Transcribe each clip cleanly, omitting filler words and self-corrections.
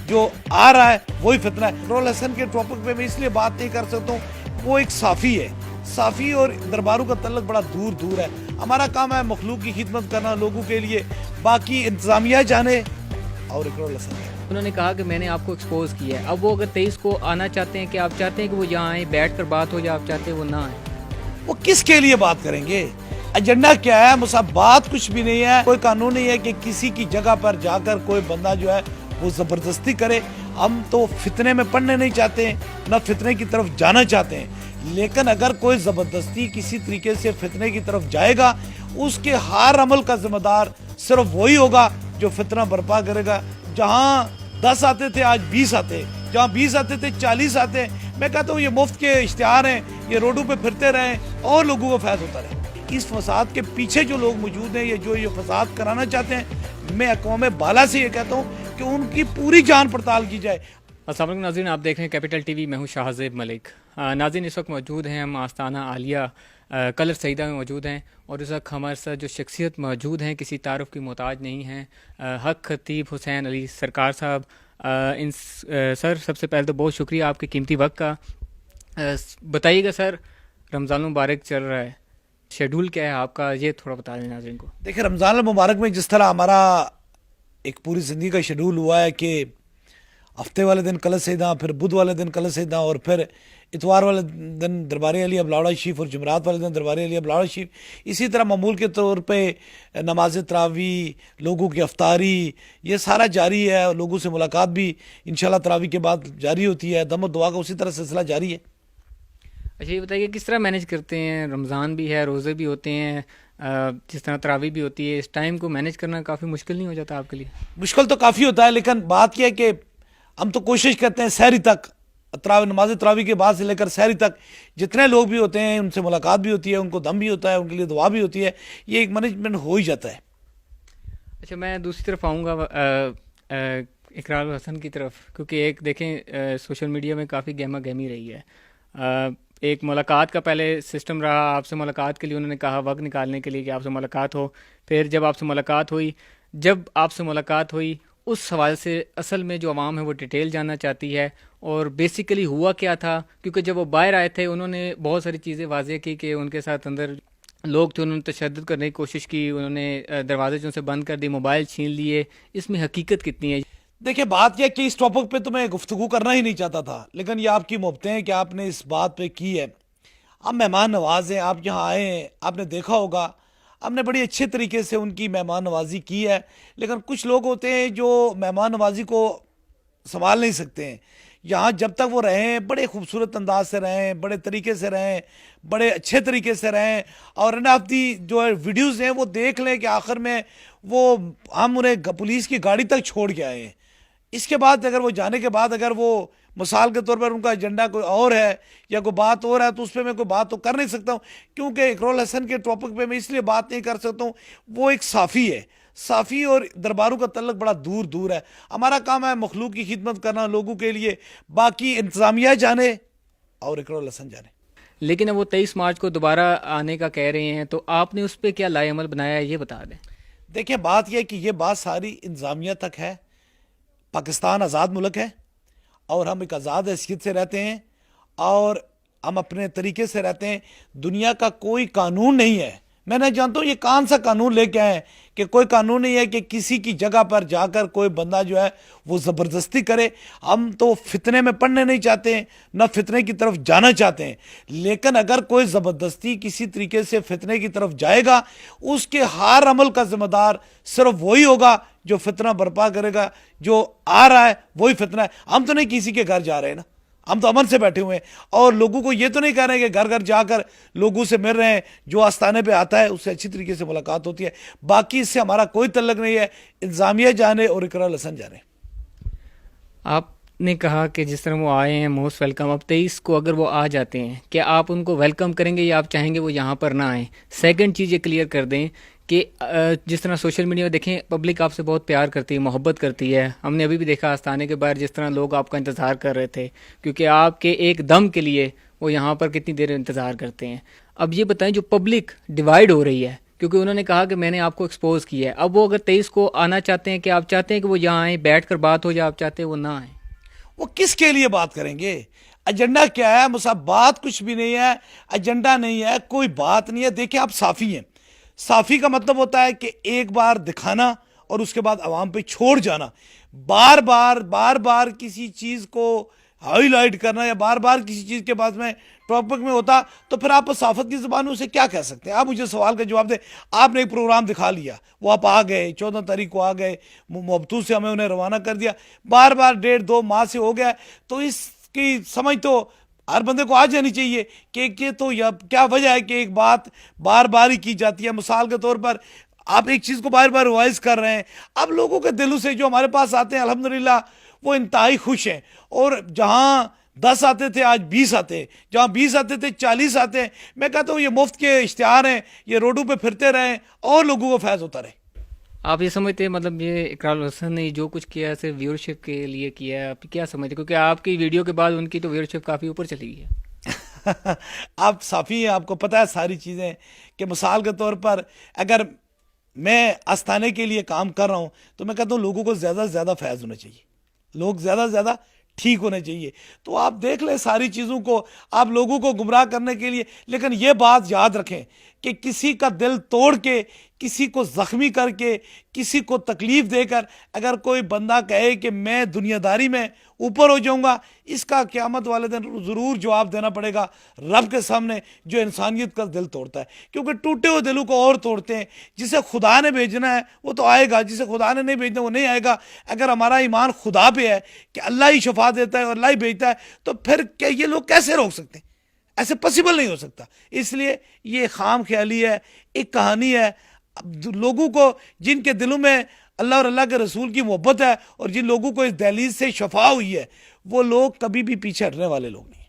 جو آ رہا ہے وہی فتنہ ہے۔ اقرال حسن کے ٹاپک پہ میں اس لیے بات نہیں کر سکتا ہوں، وہ ایک صحافی ہے، صحافی اور درباروں کا تعلق بڑا دور دور ہے۔ ہمارا کام ہے مخلوق کی خدمت کرنا لوگوں کے لیے، باقی انتظامیہ جانے اور اقرال حسن ہے۔ انہوں نے کہا کہ میں نے آپ کو ایکسپوز کیا ہے، اب وہ اگر 23 کو آنا چاہتے ہیں کہ آپ چاہتے ہیں کہ وہ یہاں آئیں بیٹھ کر بات ہو، یا آپ چاہتے ہیں وہ نہ آئیں؟ وہ کس کے لیے بات کریں گے؟ ایجنڈا کیا ہے؟ بات کچھ بھی نہیں ہے، کوئی قانون نہیں ہے کہ کسی کی جگہ پر جا کر کوئی بندہ جو ہے وہ زبردستی کرے۔ ہم تو فتنے میں پڑھنے نہیں چاہتے ہیں، نہ فتنے کی طرف جانا چاہتے ہیں، لیکن اگر کوئی زبردستی کسی طریقے سے فتنے کی طرف جائے گا، اس کے ہر عمل کا ذمہ دار صرف وہی ہوگا جو فتنہ برپا کرے گا۔ جہاں 10 آتے تھے آج 20 آتے، جہاں 20 آتے تھے 40 آتے ہیں۔ میں کہتا ہوں یہ مفت کے اشتہار ہیں، یہ روڈوں پہ پھرتے رہیں اور لوگوں کو فائدہ ہوتا رہے۔ اس فساد کے پیچھے جو لوگ موجود ہیں، جو یہ فساد کرانا چاہتے ہیں، میں اقوام بالا سے یہ کہتا ہوں کہ ان کی پوری جان پڑتال کی جائے۔ السلام علیکم ناظرین، آپ دیکھ رہے ہیں کیپٹل ٹی وی، میں ہوں شاہزیب ملک۔ ناظرین، اس وقت موجود ہیں ہم آستانہ عالیہ کلر سیدہ میں موجود ہیں، اور اس وقت ہمارے ساتھ جو شخصیت موجود ہیں کسی تعارف کی محتاج نہیں ہیں، حق خطیب حسین علی سرکار صاحب۔ سر، سب سے پہلے تو بہت شکریہ آپ کے قیمتی وقت کا۔ بتائیے گا سر، رمضان المبارک چل رہا ہے، شیڈول کیا ہے آپ کا، یہ تھوڑا بتا دیں ناظرین کو۔ دیکھیں، رمضان المبارک میں جس طرح ہمارا ایک پوری زندگی کا شیڈول ہوا ہے کہ ہفتے والے دن کلر سیدہ، پھر بدھ والے دن کلر سیدہ، اور پھر اتوار والے دن درباری علیہ بلاوڑہ شریف، اور جمعرات والے دن درباری علیہ بلاوڑہ شریف۔ اسی طرح معمول کے طور پہ نماز تراویح، لوگوں کی افطاری، یہ سارا جاری ہے، اور لوگوں سے ملاقات بھی انشاءاللہ تراویح کے بعد جاری ہوتی ہے، دم و دعا کا اسی طرح سلسلہ جاری ہے۔ اچھا، یہ بتائیے کس طرح مینیج کرتے ہیں؟ رمضان بھی ہے، روزے بھی ہوتے ہیں، جس طرح تراویح بھی ہوتی ہے، اس ٹائم کو مینیج کرنا کافی مشکل نہیں ہو جاتا آپ کے لیے؟ مشکل تو کافی ہوتا ہے، لیکن بات یہ ہے کہ ہم تو کوشش کرتے ہیں سحری تک، نماز تراویح کے بعد سے لے کر سحری تک جتنے لوگ بھی ہوتے ہیں ان سے ملاقات بھی ہوتی ہے، ان کو دم بھی ہوتا ہے، ان کے لیے دعا بھی ہوتی ہے، یہ ایک مینجمنٹ ہو ہی جاتا ہے۔ اچھا، میں دوسری طرف آؤں گا اقرال حسن کی طرف، کیونکہ ایک دیکھیں سوشل میڈیا میں کافی گہما گہمی رہی ہے۔ ایک ملاقات کا پہلے سسٹم رہا، آپ سے ملاقات کے لیے انہوں نے کہا وقت نکالنے کے لیے کہ آپ سے ملاقات ہو، پھر جب آپ سے ملاقات ہوئی اس حوالے سے اصل میں جو عوام ہے وہ ڈیٹیل جاننا چاہتی ہے، اور بیسیکلی ہوا کیا تھا، کیونکہ جب وہ باہر آئے تھے انہوں نے بہت ساری چیزیں واضح کی کہ ان کے ساتھ اندر لوگ تھے، انہوں نے تشدد کرنے کی کوشش کی، انہوں نے دروازے جو سے بند کر دی، موبائل چھین لیے۔ اس میں حقیقت کتنی ہے؟ دیکھیں، بات یہ کہ اس ٹاپک پہ تو میں گفتگو کرنا ہی نہیں چاہتا تھا، لیکن یہ آپ کی محبتیں ہیں کہ آپ نے اس بات پہ کی ہے۔ آپ مہمان نواز ہیں، آپ یہاں آئے ہیں، آپ نے دیکھا ہوگا ہم نے بڑی اچھے طریقے سے ان کی مہمان نوازی کی ہے، لیکن کچھ لوگ ہوتے ہیں جو مہمان نوازی کو سنبھال نہیں سکتے ہیں۔ یہاں جب تک وہ رہیں بڑے خوبصورت انداز سے رہیں، بڑے طریقے سے رہیں، بڑے اچھے طریقے سے رہیں، اور آپ دی جو ویڈیوز ہیں وہ دیکھ لیں کہ آخر میں وہ ہم انہیں پولیس کی گاڑی تک چھوڑ کے آئے ہیں۔ اس کے بعد اگر وہ جانے کے بعد اگر وہ مثال کے طور پر ان کا ایجنڈا کوئی اور ہے یا کوئی بات اور ہے، تو اس پہ میں کوئی بات تو کر نہیں سکتا ہوں، کیونکہ اقرال حسن کے ٹاپک پہ میں اس لیے بات نہیں کر سکتا ہوں، وہ ایک صحافی ہے، صحافی اور درباروں کا تعلق بڑا دور دور ہے۔ ہمارا کام ہے مخلوق کی خدمت کرنا لوگوں کے لیے، باقی انتظامیہ جانے اور اقرال حسن جانے۔ لیکن اب وہ 23 مارچ کو دوبارہ آنے کا کہہ رہے ہیں، تو آپ نے اس پہ کیا لائے عمل بنایا ہے، یہ بتا دیں۔ دیکھیں، بات یہ ہے کہ یہ بات ساری انتظامیہ تک ہے۔ پاکستان آزاد ملک ہے، اور ہم ایک آزاد حیثیت سے رہتے ہیں، اور ہم اپنے طریقے سے رہتے ہیں۔ دنیا کا کوئی قانون نہیں ہے، میں نہیں جانتا ہوں یہ کون سا قانون لے کے آئے کہ کوئی قانون نہیں ہے کہ کسی کی جگہ پر جا کر کوئی بندہ جو ہے وہ زبردستی کرے۔ ہم تو فتنے میں پڑھنے نہیں چاہتے ہیں، نہ فتنے کی طرف جانا چاہتے ہیں، لیکن اگر کوئی زبردستی کسی طریقے سے فتنے کی طرف جائے گا، اس کے ہر عمل کا ذمہ دار صرف وہی ہوگا جو فتنہ برپا کرے گا، جو آ رہا ہے وہی فتنہ ہے۔ ہم تو نہیں کسی کے گھر جا رہے ہیں نا، ہم تو امن سے بیٹھے ہوئے ہیں، اور لوگوں کو یہ تو نہیں کہہ رہے ہیں کہ گھر گھر جا کر لوگوں سے مل رہے ہیں، جو آستانے پہ آتا ہے اس سے اچھی طریقے سے ملاقات ہوتی ہے۔ باقی اس سے ہمارا کوئی تعلق نہیں ہے، انتظامیہ جانے اور اقرال حسن جانے۔ آپ نے کہا کہ جس طرح وہ آئے ہیں موسٹ ویلکم، اب 23 کو اگر وہ آ جاتے ہیں، کیا آپ ان کو ویلکم کریں گے یا آپ چاہیں گے وہ یہاں پر نہ آئیں؟ سیکنڈ چیز یہ کلیئر کر دیں کہ جس طرح سوشل میڈیا میں دیکھیں پبلک آپ سے بہت پیار کرتی ہے، محبت کرتی ہے۔ ہم نے ابھی بھی دیکھا آستانے کے باہر جس طرح لوگ آپ کا انتظار کر رہے تھے، کیونکہ آپ کے ایک دم کے لیے وہ یہاں پر کتنی دیر انتظار کرتے ہیں۔ اب یہ بتائیں، جو پبلک ڈیوائیڈ ہو رہی ہے کیونکہ انہوں نے کہا کہ میں نے آپ کو ایکسپوز کیا ہے. اب وہ اگر 23 کو آنا چاہتے ہیں کہ آپ چاہتے ہیں کہ وہ یہاں آئیں بیٹھ کر بات ہو، یا آپ چاہتے ہیں وہ نہ آئیں؟ وہ کس کے لیے بات کریں گے؟ ایجنڈا کیا ہے؟ بات کچھ بھی نہیں ہے، ایجنڈا نہیں ہے، کوئی بات نہیں ہے. دیکھیں آپ صافی ہیں، صافی کا مطلب ہوتا ہے کہ ایک بار دکھانا اور اس کے بعد عوام پہ چھوڑ جانا. بار بار کسی چیز کو ہائی لائٹ کرنا یا بار بار کسی چیز کے بعد میں ٹاپک میں ہوتا تو پھر آپ صحافت کی زبان میں اسے کیا کہہ سکتے ہیں؟ آپ مجھے سوال کا جواب دیں. آپ نے ایک پروگرام دکھا لیا، وہ آپ آ گئے 14 تاریخ کو آ گئے، مبتو سے ہمیں انہیں روانہ کر دیا، بار 1.5-2 ماہ سے ہو گیا. تو اس کی سمجھ تو ہر بندے کو آ جانی چاہیے کہ یہ تو کیا وجہ ہے کہ ایک بات بار بار ہی کی جاتی ہے. مثال کے طور پر آپ ایک چیز کو بار بار ریوائز کر رہے ہیں. اب لوگوں کے دلوں سے جو ہمارے پاس آتے ہیں الحمدللہ وہ انتہائی خوش ہیں، اور جہاں 10 آتے تھے آج 20 آتے ہیں، جہاں 20 آتے تھے 40 آتے ہیں. میں کہتا ہوں یہ مفت کے اشتہار ہیں، یہ روڈوں پہ پھرتے رہیں اور لوگوں کو فیض ہوتا رہے. آپ یہ سمجھتے ہیں مطلب یہ اقرار الحسن نے جو کچھ کیا ہے صرف ویورشپ کے لیے کیا ہے؟ آپ کیا سمجھتے ہیں؟ کیونکہ آپ کی ویڈیو کے بعد ان کی تو ویورشپ کافی اوپر چلی گئی ہے. آپ صافی ہیں، آپ کو پتہ ہے ساری چیزیں، کہ مثال کے طور پر اگر میں آستانے کے لیے کام کر رہا ہوں تو میں کہتا ہوں لوگوں کو زیادہ سے زیادہ فیض ہونا چاہیے، لوگ زیادہ سے زیادہ ٹھیک ہونے چاہیے. تو آپ دیکھ لیں ساری چیزوں کو، آپ لوگوں کو گمراہ کرنے کے لیے. لیکن یہ بات یاد رکھیں کہ کسی کا دل توڑ کے، کسی کو زخمی کر کے، کسی کو تکلیف دے کر اگر کوئی بندہ کہے کہ میں دنیا داری میں اوپر ہو جاؤں گا، اس کا قیامت والے دن ضرور جواب دینا پڑے گا رب کے سامنے، جو انسانیت کا دل توڑتا ہے. کیونکہ ٹوٹے ہوئے دلوں کو اور توڑتے ہیں. جسے خدا نے بھیجنا ہے وہ تو آئے گا، جسے خدا نے نہیں بھیجنا وہ نہیں آئے گا. اگر ہمارا ایمان خدا پہ ہے کہ اللہ ہی شفا دیتا ہے اور اللہ ہی بھیجتا ہے، تو پھر کیا یہ لوگ کیسے روک سکتے ہیں؟ ایسے پاسبل نہیں ہو سکتا. اس لیے یہ خام خیالی ہے، ایک کہانی ہے. لوگوں کو جن کے دلوں میں اللہ اور اللہ کے رسول کی محبت ہے اور جن لوگوں کو اس دہلیز سے شفا ہوئی ہے، وہ لوگ کبھی بھی پیچھے ہٹنے والے لوگ نہیں ہیں.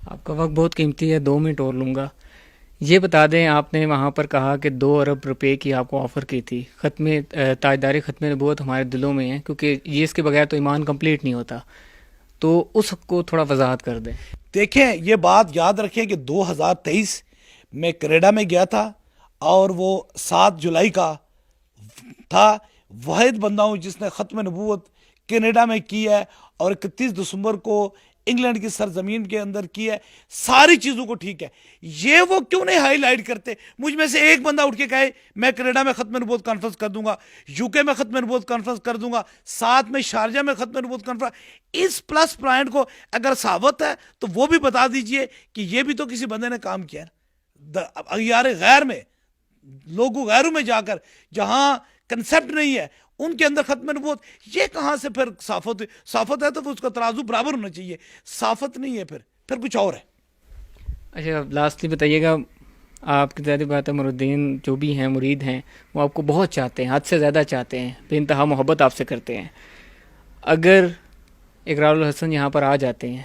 آپ کا وقت بہت قیمتی ہے، 2 منٹ اور لوں گا. یہ بتا دیں، آپ نے وہاں پر کہا کہ 2 ارب روپے کی آپ کو آفر کی تھی. تاجداری ختم نبوت ہمارے دلوں میں ہے، کیونکہ یہ اس کے بغیر تو ایمان کمپلیٹ نہیں ہوتا. تو اس کو تھوڑا وضاحت کر دیں. دیکھیں یہ بات یاد رکھیں کہ 2023 میں کینیڈا میں گیا تھا، اور وہ 7 جولائی کا تھا. واحد بندہ ہوں جس نے ختم نبوت کینیڈا میں کی ہے، اور 31 دسمبر کو انگلینڈ کی سرزمین کے اندر کی ہے. ساری چیزوں کو ٹھیک ہے. یہ وہ کیوں نہیں ہائی لائٹ کرتے؟ مجھ میں سے ایک بندہ اٹھ کے کہے میں کینیڈا میں ختم نبوت کانفرنس کر دوں گا، یو کے میں ختم نبوت کانفرنس کر دوں گا، ساتھ میں شارجہ میں ختم نبوت کانفرنس. اس پلس پوائنٹ کو اگر ثابت ہے تو وہ بھی بتا دیجئے کہ یہ بھی تو کسی بندے نے کام کیا ہے. اغیار غیر میں، لوگوں غیروں میں جا کر جہاں کنسپٹ نہیں ہے ان کے اندر ختم نبوت، یہ کہاں سے پھر صافت؟ صافت ہے تو اس کا ترازو برابر ہونا چاہیے. صافت نہیں ہے، پھر کچھ اور ہے. اچھا لاسٹلی بتائیے گا، آپ کی ظاہر بات ہے مرودین جو بھی ہیں مرید ہیں وہ آپ کو بہت چاہتے ہیں، حد سے زیادہ چاہتے ہیں، بے انتہا محبت آپ سے کرتے ہیں. اگر اقرار الحسن یہاں پر آ جاتے ہیں،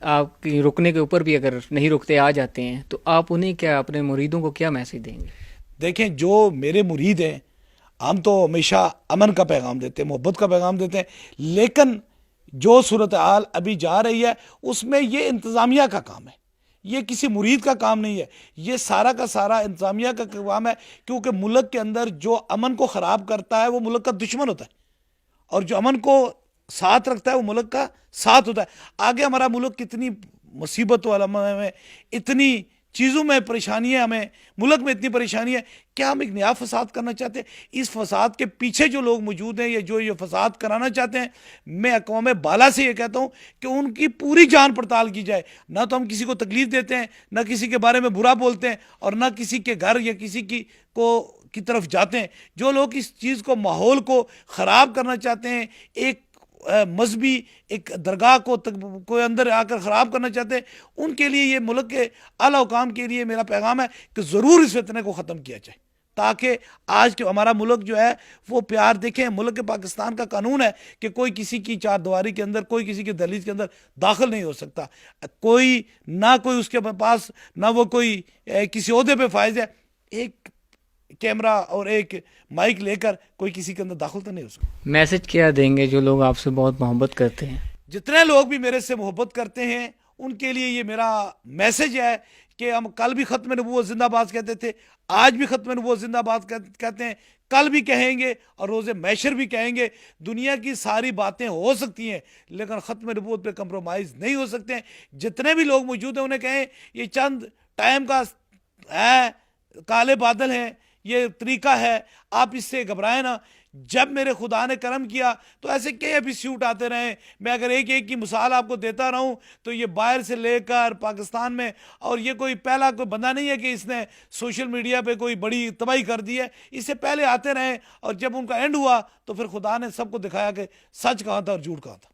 آپ کی رکنے کے اوپر بھی اگر نہیں رکتے آ جاتے ہیں، تو آپ انہیں کیا، اپنے مریدوں کو کیا میسج دیں گے؟ دیکھیں جو میرے مرید ہیں، ہم تو ہمیشہ امن کا پیغام دیتے ہیں، محبت کا پیغام دیتے ہیں. لیکن جو صورتحال ابھی جا رہی ہے اس میں یہ انتظامیہ کا کام ہے، یہ کسی مرید کا کام نہیں ہے. یہ سارا کا سارا انتظامیہ کا کام ہے، کیونکہ ملک کے اندر جو امن کو خراب کرتا ہے وہ ملک کا دشمن ہوتا ہے، اور جو امن کو ساتھ رکھتا ہے وہ ملک کا ساتھ ہوتا ہے. آگے ہمارا ملک کتنی مصیبت والا میں، اتنی چیزوں میں پریشانی ہے، ہمیں ملک میں اتنی پریشانی ہے. کیا ہم ایک نیا فساد کرنا چاہتے ہیں؟ اس فساد کے پیچھے جو لوگ موجود ہیں یا جو یہ فساد کرانا چاہتے ہیں، میں اقوام بالا سے یہ کہتا ہوں کہ ان کی پوری جان پڑتال کی جائے. نہ تو ہم کسی کو تکلیف دیتے ہیں، نہ کسی کے بارے میں برا بولتے ہیں، اور نہ کسی کے گھر یا کسی کی طرف جاتے ہیں. جو لوگ اس چیز کو، ماحول کو خراب کرنا چاہتے ہیں، ایک مذہبی ایک درگاہ کو اندر آ کر خراب کرنا چاہتے ہیں، ان کے لیے، یہ ملک کے اعلیٰ حکام کے لیے میرا پیغام ہے کہ ضرور اس فتنے کو ختم کیا جائے، تاکہ آج کے ہمارا ملک جو ہے وہ پیار. دیکھیں ملک پاکستان کا قانون ہے کہ کوئی کسی کی چار دیواری کے اندر، کوئی کسی کی دہلیز کے اندر داخل نہیں ہو سکتا. کوئی نہ کوئی اس کے پاس، نہ وہ کوئی کسی عہدے پہ فائز ہے. ایک کیمرہ اور ایک مائک لے کر کوئی کسی کے اندر داخل تو نہیں ہو سکتا. میسج کیا دیں گے جو لوگ آپ سے بہت محبت کرتے ہیں؟ جتنے لوگ بھی میرے سے محبت کرتے ہیں ان کے لیے یہ میرا میسج ہے کہ ہم کل بھی ختم نبوت زندہ باد کہتے تھے, آج بھی ختم نبوت زندہ باد کہتے ہیں, کل بھی کہیں گے اور روز محشر بھی کہیں گے. دنیا کی ساری باتیں ہو سکتی ہیں لیکن ختم نبوت پہ کمپرومائز نہیں ہو سکتے ہیں. جتنے بھی لوگ موجود ہیں انہیں کہیں یہ چند ٹائم کا ہے, کالے بادل ہیں, یہ طریقہ ہے, آپ اس سے گھبرائیں نا. جب میرے خدا نے کرم کیا تو ایسے کئی ایپیسوڈ آتے رہے. میں اگر ایک ایک کی مثال آپ کو دیتا رہوں تو یہ باہر سے لے کر پاکستان میں, اور یہ کوئی پہلا کوئی بندہ نہیں ہے کہ اس نے سوشل میڈیا پہ کوئی بڑی تباہی کر دی ہے. اس سے پہلے آتے رہے اور جب ان کا اینڈ ہوا تو پھر خدا نے سب کو دکھایا کہ سچ کہاں تھا اور جھوٹ کہاں تھا.